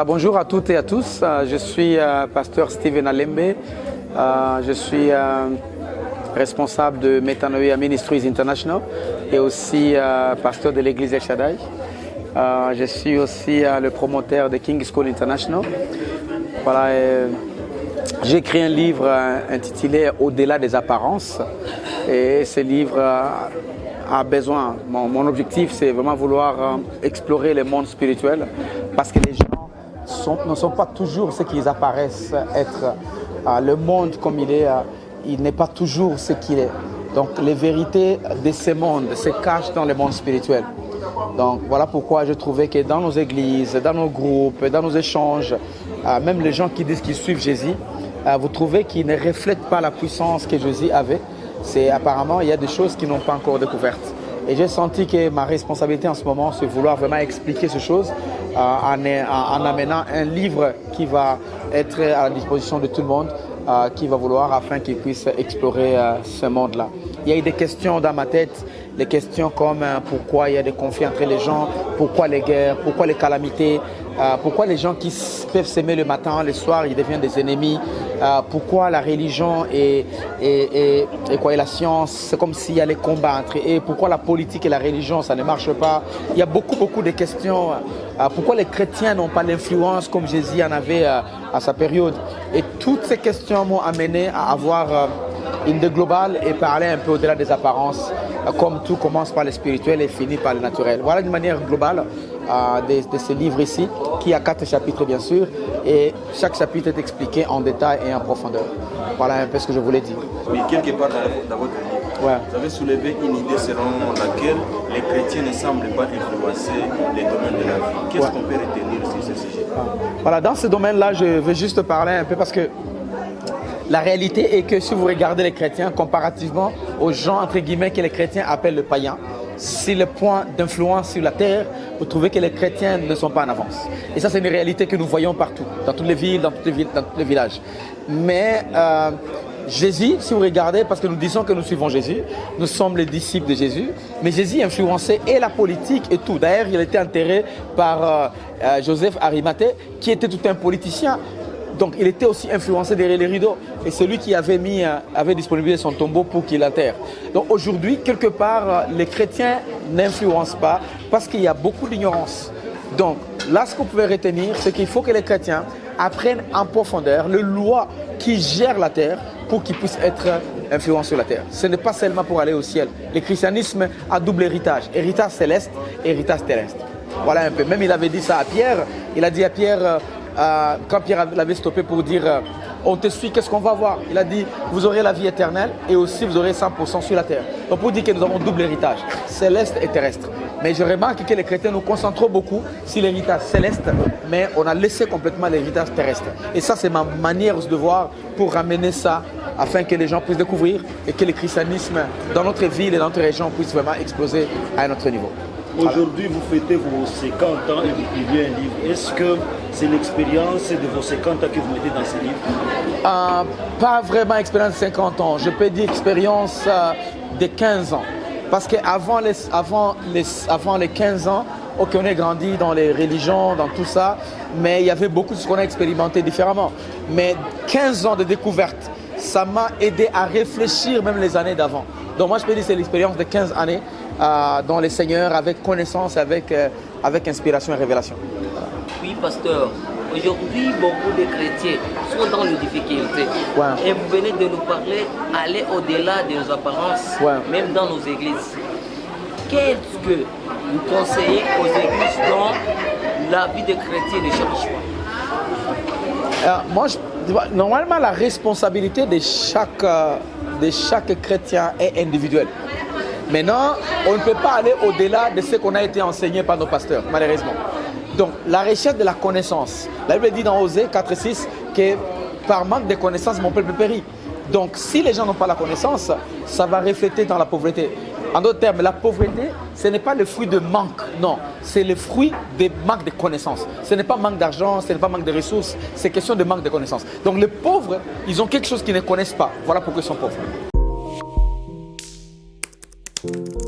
Bonjour à toutes et à tous, je suis pasteur Steven Alembe, je suis responsable de Metanoia Ministries International et aussi pasteur de l'église El Shaddai. Je suis aussi le promoteur de King School International. Voilà, j'ai écrit un livre intitulé Au-delà des apparences et ce livre a besoin, mon objectif c'est vraiment vouloir explorer le monde spirituel parce que les gens ne sont pas toujours ce qu'ils apparaissent être. Le monde comme il n'est pas toujours ce qu'il est. Donc les vérités de ce monde se cachent dans le monde spirituel. Donc voilà pourquoi je trouvais que dans nos églises, dans nos groupes, dans nos échanges, même les gens qui disent qu'ils suivent Jésus, vous trouvez qu'ils ne reflètent pas la puissance que Jésus avait. C'est apparemment il y a des choses qu'ils n'ont pas encore découvertes. Et j'ai senti que ma responsabilité en ce moment, c'est vouloir vraiment expliquer ces choses en amenant un livre qui va être à la disposition de tout le monde, qui va vouloir afin qu'il puisse explorer ce monde-là. Il y a eu des questions dans ma tête, des questions comme pourquoi il y a des conflits entre les gens, pourquoi les guerres, pourquoi les calamités, pourquoi les gens qui peuvent s'aimer le matin, le soir, ils deviennent des ennemis, pourquoi la religion et la science, c'est comme s'il y a les combats entre eux, pourquoi la politique et la religion, ça ne marche pas. Il y a beaucoup de questions. Pourquoi les chrétiens n'ont pas l'influence comme Jésus en avait à sa période. Et toutes ces questions m'ont amené à avoir une idée globale et parler un peu au-delà des apparences, comme tout commence par le spirituel et finit par le naturel. Voilà une manière globale de ce livre ici, qui a 4 chapitres bien sûr, et chaque chapitre est expliqué en détail et en profondeur. Voilà un peu ce que je voulais dire. Mais quelque part dans votre livre, ouais. Vous avez soulevé une idée selon laquelle les chrétiens ne semblent pas influencer les domaines de la vie. Qu'est-ce qu'on peut retenir sur ce sujet? Voilà, dans ce domaine-là, je veux juste parler un peu parce que la réalité est que si vous regardez les chrétiens comparativement aux gens entre guillemets que les chrétiens appellent le païen, si le point d'influence sur la terre, vous trouvez que les chrétiens ne sont pas en avance. Et ça, c'est une réalité que nous voyons partout, dans toutes les villes, dans tous les villages. Mais Jésus, si vous regardez, parce que nous disons que nous suivons Jésus, nous sommes les disciples de Jésus, mais Jésus influençait et la politique et tout. D'ailleurs, il a été enterré par Joseph Arimathée, qui était tout un politicien. Donc il était aussi influencé derrière les rideaux. Et celui qui avait disponibilisé son tombeau pour qu'il l'enterre. Donc aujourd'hui, quelque part, les chrétiens n'influencent pas parce qu'il y a beaucoup d'ignorance. Donc là, ce qu'on pouvait retenir, c'est qu'il faut que les chrétiens apprennent en profondeur les lois qui gèrent la terre pour qu'ils puissent être influents sur la terre. Ce n'est pas seulement pour aller au ciel. Le christianisme a double héritage. Héritage céleste et héritage terrestre. Voilà un peu. Même il avait dit ça à Pierre. Il a dit à Pierre... quand Pierre l'avait stoppé pour dire on te suit, qu'est-ce qu'on va voir? Il a dit vous aurez la vie éternelle et aussi vous aurez 100% sur la terre. Donc pour dire que nous avons double héritage, céleste et terrestre. Mais je remarque que les chrétiens nous concentrons beaucoup sur l'héritage céleste, mais on a laissé complètement l'héritage terrestre. Et ça, c'est ma manière de voir pour ramener ça afin que les gens puissent découvrir et que le christianisme dans notre ville et dans notre région puisse vraiment exploser à un autre niveau. Aujourd'hui, vous fêtez vos 50 ans et vous publiez un livre. Est-ce que c'est l'expérience de vos 50 ans que vous mettez dans ce livre? Pas vraiment expérience de 50 ans. Je peux dire expérience de 15 ans. Parce qu'avant les 15 ans, ok, on est grandi dans les religions, dans tout ça, mais il y avait beaucoup de ce qu'on a expérimenté différemment. Mais 15 ans de découverte, ça m'a aidé à réfléchir même les années d'avant. Donc moi, je peux dire que c'est l'expérience de 15 années dans les Seigneurs, avec connaissance, avec inspiration et révélation. Oui, pasteur. Aujourd'hui, beaucoup de chrétiens sont dans les difficultés. Ouais. Et vous venez de nous parler, aller au-delà de nos apparences, ouais. Même dans nos églises. Qu'est-ce que vous conseillez aux églises dont la vie de chrétien ne change pas? Normalement, la responsabilité de chaque chrétien est individuelle. Maintenant, on ne peut pas aller au-delà de ce qu'on a été enseigné par nos pasteurs, malheureusement. Donc, la recherche de la connaissance. La Bible dit dans Osée 4,6 que par manque de connaissance, mon peuple périt. Donc, si les gens n'ont pas la connaissance, ça va refléter dans la pauvreté. En d'autres termes, la pauvreté, ce n'est pas le fruit de manque, non. C'est le fruit de manque de connaissances. Ce n'est pas manque d'argent, ce n'est pas manque de ressources, c'est question de manque de connaissances. Donc, les pauvres, ils ont quelque chose qu'ils ne connaissent pas. Voilà pourquoi ils sont pauvres. Merci.